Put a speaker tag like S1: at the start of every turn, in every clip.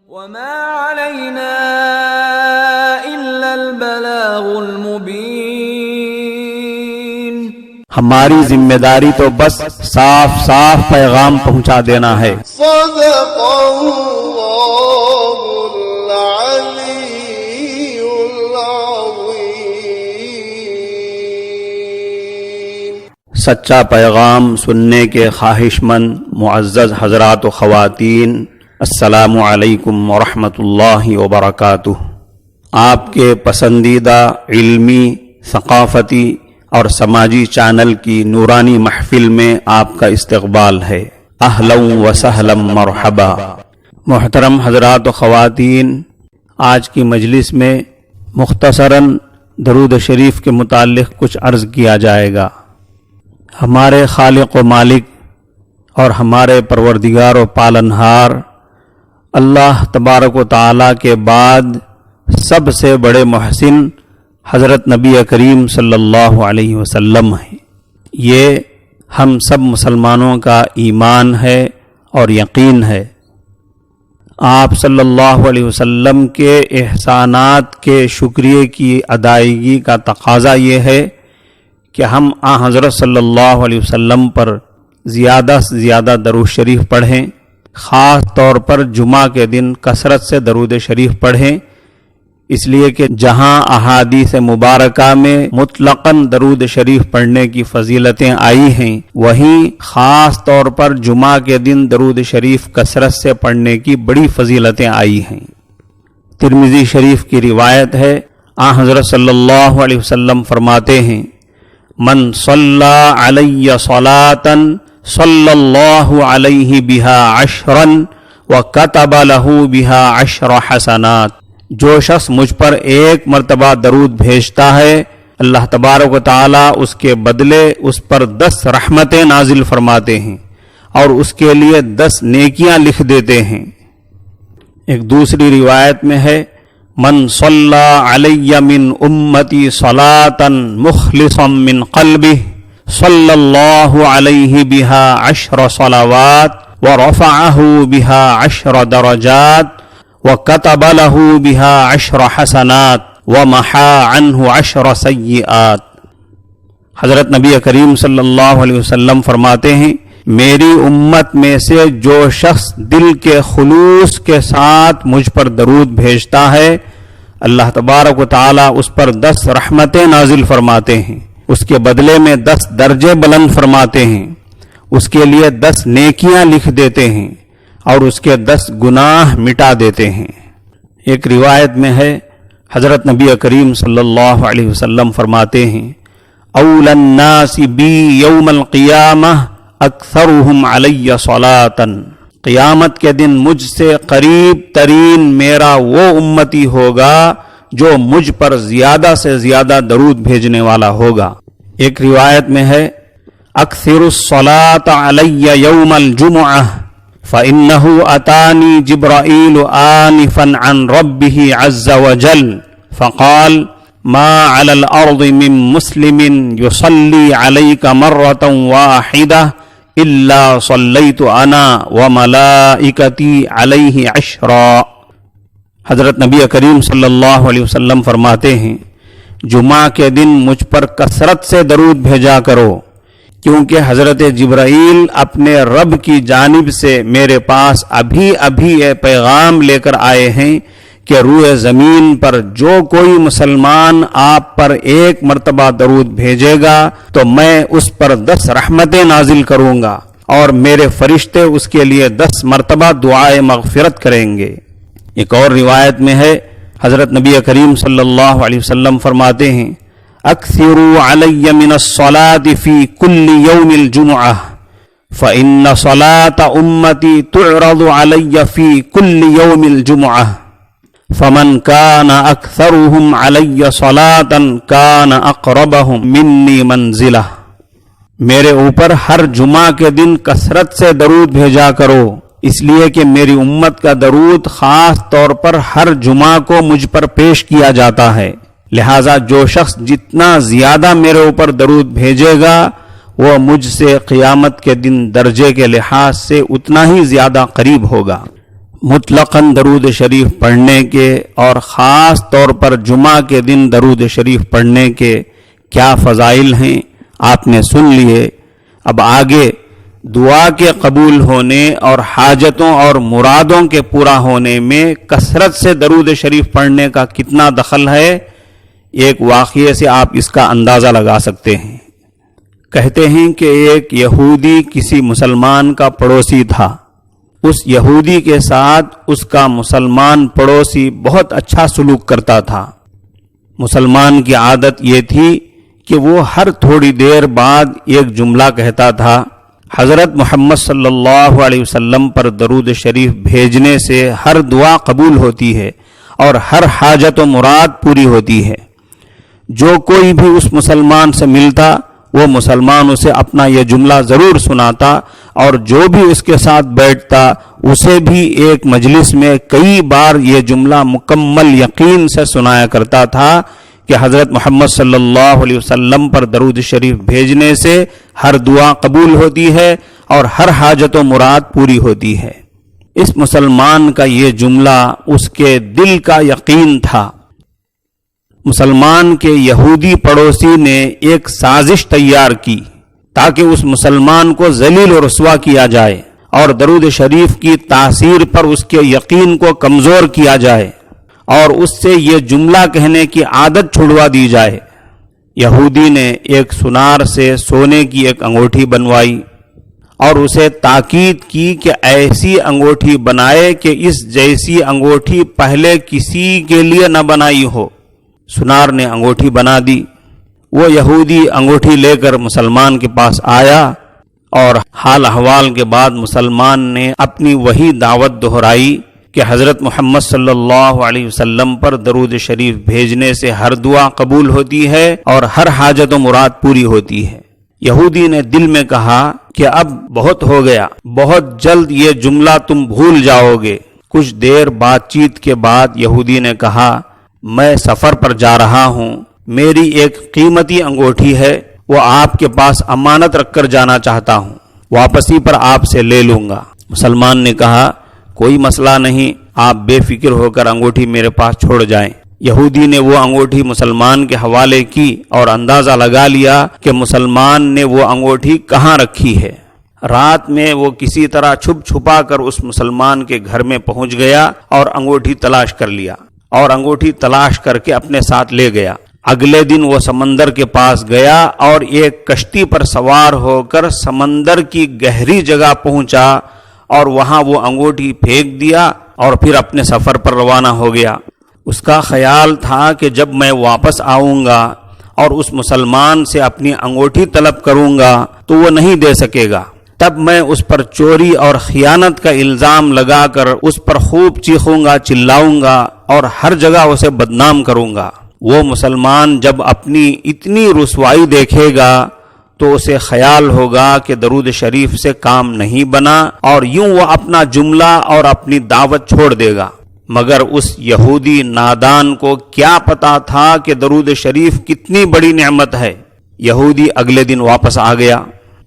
S1: وما علينا إلا البلاغ المبين.
S2: ہماری ذمہ داری تو بس صاف صاف پیغام پہنچا دینا ہے.
S3: صدق اللہ العلی العظیم.
S2: سچا پیغام سننے کے خواہش مند معزز حضرات و خواتین، السلام علیکم ورحمۃ اللہ وبرکاتہ. آپ کے پسندیدہ علمی، ثقافتی اور سماجی چینل کی نورانی محفل میں آپ کا استقبال ہے. اہلا و سہلا مرحبا. محترم حضرات و خواتین، آج کی مجلس میں مختصراً درود شریف کے متعلق کچھ عرض کیا جائے گا. ہمارے خالق و مالک اور ہمارے پروردگار و پالنہار اللہ تبارک و تعالیٰ کے بعد سب سے بڑے محسن حضرت نبی کریم صلی اللہ علیہ وسلم ہیں. یہ ہم سب مسلمانوں کا ایمان ہے اور یقین ہے. آپ صلی اللہ علیہ وسلم کے احسانات کے شکریہ کی ادائیگی کا تقاضا یہ ہے کہ ہم حضرت صلی اللہ علیہ وسلم پر زیادہ سے زیادہ درود شریف پڑھیں. خاص طور پر جمعہ کے دن کثرت سے درود شریف پڑھیں، اس لیے کہ جہاں احادیث مبارکہ میں مطلقاً درود شریف پڑھنے کی فضیلتیں آئی ہیں، وہیں خاص طور پر جمعہ کے دن درود شریف کثرت سے پڑھنے کی بڑی فضیلتیں آئی ہیں. ترمذی شریف کی روایت ہے، حضرت صلی اللہ علیہ وسلم فرماتے ہیں، من صلی علی صلاۃ صلی اللہ علیہ بہا عشرا وکتب لہ بہا عشر حسنات. جو شخص مجھ پر ایک مرتبہ درود بھیجتا ہے، اللہ تبارک و تعالیٰ اس کے بدلے اس پر 10 رحمتیں نازل فرماتے ہیں اور اس کے لیے 10 نیکیاں لکھ دیتے ہیں. ایک دوسری روایت میں ہے، من صلی علی من امتی صلاۃ مخلصا من قلبہ صلی اللہ علیہ بہا عشر صلوات ورفعہ بہا عشر درجات وَكَتَبَ لَهُ بِهَا عَشْرَ حَسَنَاتٍ وَمَحَا عَنْهُ عَشْرَ سَيِّئَاتٍ. حضرت نبی کریم صلی اللہ علیہ وسلم فرماتے ہیں، میری امت میں سے جو شخص دل کے خلوص کے ساتھ مجھ پر درود بھیجتا ہے، اللہ تبارک و تعالیٰ اس پر 10 رحمتیں نازل فرماتے ہیں، اس کے بدلے میں 10 درجے بلند فرماتے ہیں، اس کے لیے 10 نیکیاں لکھ دیتے ہیں اور اس کے 10 گناہ مٹا دیتے ہیں. ایک روایت میں ہے، حضرت نبی کریم صلی اللہ علیہ وسلم فرماتے ہیں، اول الناس بی یوم القیامہ اکثرہم علی صلاۃ. قیامت کے دن مجھ سے قریب ترین میرا وہ امتی ہوگا جو مجھ پر زیادہ سے زیادہ درود بھیجنے والا ہوگا. ایک روایت میں ہے، اکثر الصلاۃ علی یوم الجمعہ فَإِنَّهُ أَتَانِي جِبْرَائِيلُ آنِفًا عَنْ رَبِّهِ عَزَّ وَجَلَّ فَقَالَ مَا عَلَى الْأَرْضِ مِن مُسْلِمٍ يُصَلِّي عَلَيْكَ مَرَّةً وَاحِدَةً إِلَّا صَلَّيْتُ أَنَا وَمَلَائِكَتِي عَلَيْهِ عَشْرًا. حضرت نبی کریم صلی اللہ علیہ وسلم فرماتے ہیں، جمعہ کے دن مجھ پر کثرت سے درود بھیجا کرو، کیونکہ حضرت جبرائیل اپنے رب کی جانب سے میرے پاس ابھی یہ پیغام لے کر آئے ہیں کہ روئے زمین پر جو کوئی مسلمان آپ پر ایک مرتبہ درود بھیجے گا تو میں اس پر 10 رحمتیں نازل کروں گا اور میرے فرشتے اس کے لیے 10 مرتبہ دعائے مغفرت کریں گے. ایک اور روایت میں ہے، حضرت نبی کریم صلی اللہ علیہ وسلم فرماتے ہیں، اکثروا علی من الصلاة فی کل یوم الجمعہ فإن صلاة امتی تعرض علی فی کل یوم الجمعہ فمن کان اکثرهم علی صلاة کان اقربهم منی منزلہ. میرے اوپر ہر جمعہ کے دن کثرت سے درود بھیجا کرو، اس لیے کہ میری امت کا درود خاص طور پر ہر جمعہ کو مجھ پر پیش کیا جاتا ہے، لہذا جو شخص جتنا زیادہ میرے اوپر درود بھیجے گا وہ مجھ سے قیامت کے دن درجے کے لحاظ سے اتنا ہی زیادہ قریب ہوگا. مطلقاً درود شریف پڑھنے کے اور خاص طور پر جمعہ کے دن درود شریف پڑھنے کے کیا فضائل ہیں آپ نے سن لیے۔ اب آگے دعا کے قبول ہونے اور حاجتوں اور مرادوں کے پورا ہونے میں کثرت سے درود شریف پڑھنے کا کتنا دخل ہے، ایک واقعے سے آپ اس کا اندازہ لگا سکتے ہیں۔ کہتے ہیں کہ ایک یہودی کسی مسلمان کا پڑوسی تھا۔ اس یہودی کے ساتھ اس کا مسلمان پڑوسی بہت اچھا سلوک کرتا تھا۔ مسلمان کی عادت یہ تھی کہ وہ ہر تھوڑی دیر بعد ایک جملہ کہتا تھا، حضرت محمد صلی اللہ علیہ وسلم پر درود شریف بھیجنے سے ہر دعا قبول ہوتی ہے اور ہر حاجت و مراد پوری ہوتی ہے۔ جو کوئی بھی اس مسلمان سے ملتا وہ مسلمان اسے اپنا یہ جملہ ضرور سناتا، اور جو بھی اس کے ساتھ بیٹھتا اسے بھی ایک مجلس میں کئی بار یہ جملہ مکمل یقین سے سنایا کرتا تھا کہ حضرت محمد صلی اللہ علیہ وسلم پر درود شریف بھیجنے سے ہر دعا قبول ہوتی ہے اور ہر حاجت و مراد پوری ہوتی ہے۔ اس مسلمان کا یہ جملہ اس کے دل کا یقین تھا۔ مسلمان کے یہودی پڑوسی نے ایک سازش تیار کی تاکہ اس مسلمان کو ذلیل و رسوا کیا جائے اور درود شریف کی تاثیر پر اس کے یقین کو کمزور کیا جائے اور اس سے یہ جملہ کہنے کی عادت چھڑوا دی جائے۔ یہودی نے ایک سنار سے سونے کی ایک انگوٹھی بنوائی اور اسے تاکید کی کہ ایسی انگوٹھی بنائے کہ اس جیسی انگوٹھی پہلے کسی کے لیے نہ بنائی ہو۔ سنار نے انگوٹھی بنا دی۔ وہ یہودی انگوٹھی لے کر مسلمان کے پاس آیا اور حال احوال کے بعد مسلمان نے اپنی وہی دعوت دہرائی کہ حضرت محمد صلی اللہ علیہ وسلم پر درود شریف بھیجنے سے ہر دعا قبول ہوتی ہے اور ہر حاجت و مراد پوری ہوتی ہے۔ یہودی نے دل میں کہا کہ اب بہت ہو گیا، بہت جلد یہ جملہ تم بھول جاؤ گے۔ کچھ دیر بات چیت کے بعد یہودی نے کہا، میں سفر پر جا رہا ہوں، میری ایک قیمتی انگوٹھی ہے، وہ آپ کے پاس امانت رکھ کر جانا چاہتا ہوں، واپسی پر آپ سے لے لوں گا۔ مسلمان نے کہا، کوئی مسئلہ نہیں، آپ بے فکر ہو کر انگوٹھی میرے پاس چھوڑ جائیں۔ یہودی نے وہ انگوٹھی مسلمان کے حوالے کی اور اندازہ لگا لیا کہ مسلمان نے وہ انگوٹھی کہاں رکھی ہے۔ رات میں وہ کسی طرح چھپ چھپا کر اس مسلمان کے گھر میں پہنچ گیا اور انگوٹھی تلاش کر لیا اور انگوٹھی تلاش کر کے اپنے ساتھ لے گیا۔ اگلے دن وہ سمندر کے پاس گیا اور ایک کشتی پر سوار ہو کر سمندر کی گہری جگہ پہنچا اور وہاں وہ انگوٹھی پھینک دیا اور پھر اپنے سفر پر روانہ ہو گیا۔ اس کا خیال تھا کہ جب میں واپس آؤں گا اور اس مسلمان سے اپنی انگوٹھی طلب کروں گا تو وہ نہیں دے سکے گا، تب میں اس پر چوری اور خیانت کا الزام لگا کر اس پر خوب چیخوں گا، چلاؤں گا اور ہر جگہ اسے بدنام کروں گا۔ وہ مسلمان جب اپنی اتنی رسوائی دیکھے گا تو اسے خیال ہوگا کہ درود شریف سے کام نہیں بنا اور یوں وہ اپنا جملہ اور اپنی دعوت چھوڑ دے گا۔ مگر اس یہودی نادان کو کیا پتا تھا کہ درود شریف کتنی بڑی نعمت ہے۔ یہودی اگلے دن واپس آ گیا،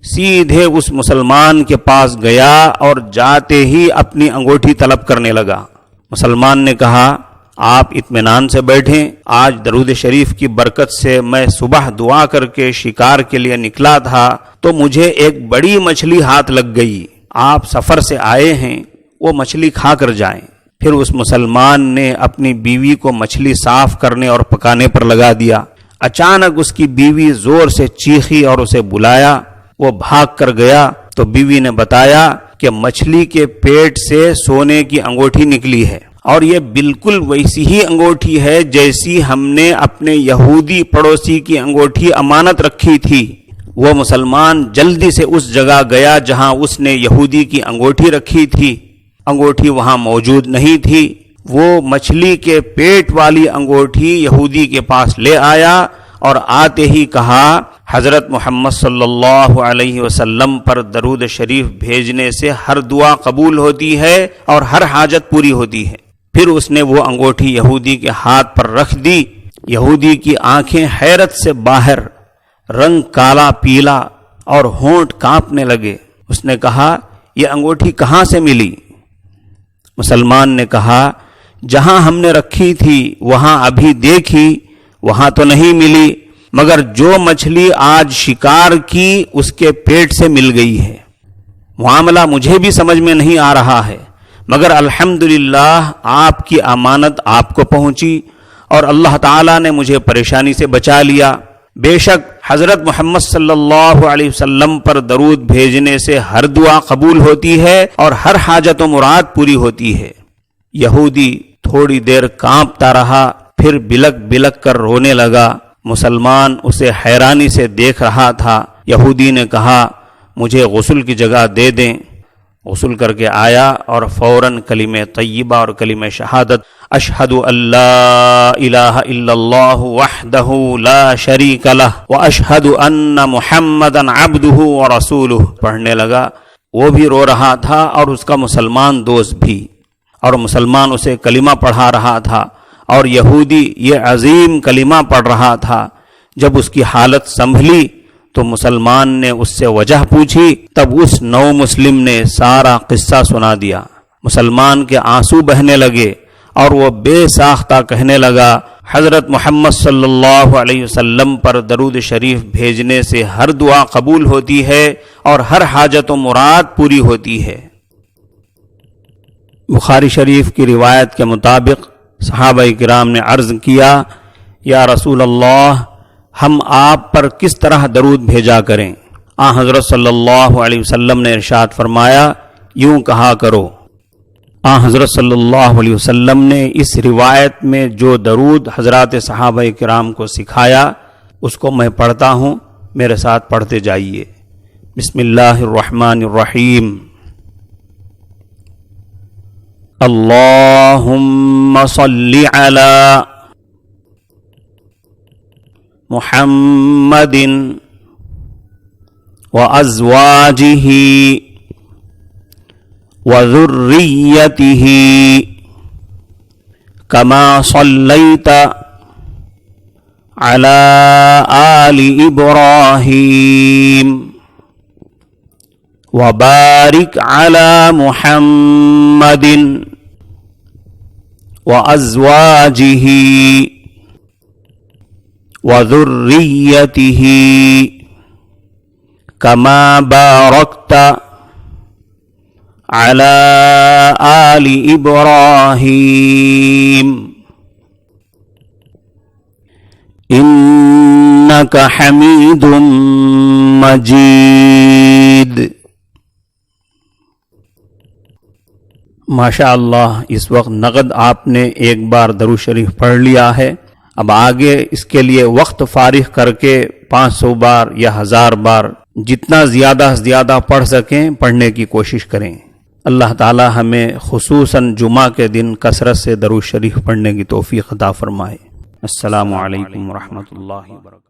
S2: سیدھے اس مسلمان کے پاس گیا اور جاتے ہی اپنی انگوٹھی طلب کرنے لگا۔ مسلمان نے کہا، آپ اطمینان سے بیٹھیں، آج درود شریف کی برکت سے میں صبح دعا کر کے شکار کے لیے نکلا تھا تو مجھے ایک بڑی مچھلی ہاتھ لگ گئی۔ آپ سفر سے آئے ہیں، وہ مچھلی کھا کر جائیں۔ پھر اس مسلمان نے اپنی بیوی کو مچھلی صاف کرنے اور پکانے پر لگا دیا۔ اچانک اس کی بیوی زور سے چیخی اور اسے بلایا۔ وہ بھاگ کر گیا تو بیوی نے بتایا کہ مچھلی کے پیٹ سے سونے کی انگوٹھی نکلی ہے اور یہ بالکل ویسی ہی انگوٹھی ہے جیسی ہم نے اپنے یہودی پڑوسی کی انگوٹھی امانت رکھی تھی۔ وہ مسلمان جلدی سے اس جگہ گیا جہاں اس نے یہودی کی انگوٹھی رکھی تھی۔ انگوٹھی وہاں موجود نہیں تھی۔ وہ مچھلی کے پیٹ والی انگوٹھی یہودی کے پاس لے آیا اور آتے ہی کہا، حضرت محمد صلی اللہ علیہ وسلم پر درود شریف بھیجنے سے ہر دعا قبول ہوتی ہے اور ہر حاجت پوری ہوتی ہے۔ پھر اس نے وہ انگوٹھی یہودی کے ہاتھ پر رکھ دی۔ یہودی کی آنکھیں حیرت سے باہر، رنگ کالا پیلا اور ہونٹ کانپنے لگے۔ اس نے کہا، یہ انگوٹھی کہاں سے ملی؟ مسلمان نے کہا جہاں ہم نے رکھی تھی وہاں ابھی دیکھی، وہاں تو نہیں ملی، مگر جو مچھلی آج شکار کی اس کے پیٹ سے مل گئی ہے۔ معاملہ مجھے بھی سمجھ میں نہیں آ رہا ہے، مگر الحمدللہ آپ کی امانت آپ کو پہنچی اور اللہ تعالیٰ نے مجھے پریشانی سے بچا لیا۔ بے شک حضرت محمد صلی اللہ علیہ وسلم پر درود بھیجنے سے ہر دعا قبول ہوتی ہے اور ہر حاجت و مراد پوری ہوتی ہے۔ یہودی تھوڑی دیر کانپتا رہا، پھر بلک بلک کر رونے لگا۔ مسلمان اسے حیرانی سے دیکھ رہا تھا۔ یہودی نے کہا مجھے غسل کی جگہ دے دیں۔ غسل کر کے آیا اور فوراً کلمہ طیبہ اور کلمہ شہادت اشہد ان لا الہ الا اللہ وحدہ لا شریک لہ واشہد ان محمدا عبدہ ورسولہ پڑھنے لگا۔ وہ بھی رو رہا تھا اور اس کا مسلمان دوست بھی، اور مسلمان اسے کلمہ پڑھا رہا تھا اور یہودی یہ عظیم کلمہ پڑھ رہا تھا۔ جب اس کی حالت سنبھلی تو مسلمان نے اس سے وجہ پوچھی، تب اس نو مسلم نے سارا قصہ سنا دیا۔ مسلمان کے آنسو بہنے لگے اور وہ بے ساختہ کہنے لگا حضرت محمد صلی اللہ علیہ وسلم پر درود شریف بھیجنے سے ہر دعا قبول ہوتی ہے اور ہر حاجت و مراد پوری ہوتی ہے۔ بخاری شریف کی روایت کے مطابق صحابہ کرام نے عرض کیا یا رسول اللہ ہم آپ پر کس طرح درود بھیجا کریں؟ حضرت صلی اللہ علیہ وسلم نے ارشاد فرمایا یوں کہا کرو۔ حضرت صلی اللہ علیہ وسلم نے اس روایت میں جو درود حضرات صحابہ کرام کو سکھایا اس کو میں پڑھتا ہوں، میرے ساتھ پڑھتے جائیے۔ بسم اللہ الرحمن الرحیم۔ اللہم صلی علی محمد وازواجہ وذریتہ کما صلیت علی آل ابراہیم وبارک علی محمد وازواجہ وذریتہ کما بارکت علی آل ابراہیم انک حمید مجید۔ ماشاء اللہ اس وقت نقد آپ نے ایک بار درود شریف پڑھ لیا ہے۔ اب آگے اس کے لیے وقت فارغ کر کے 500 بار یا 1000 بار جتنا زیادہ سے زیادہ پڑھ سکیں پڑھنے کی کوشش کریں۔ اللہ تعالی ہمیں خصوصاً جمعہ کے دن کثرت سے درود شریف پڑھنے کی توفیق عطا فرمائے۔ السلام علیکم ورحمۃ اللہ وبرکاتہ۔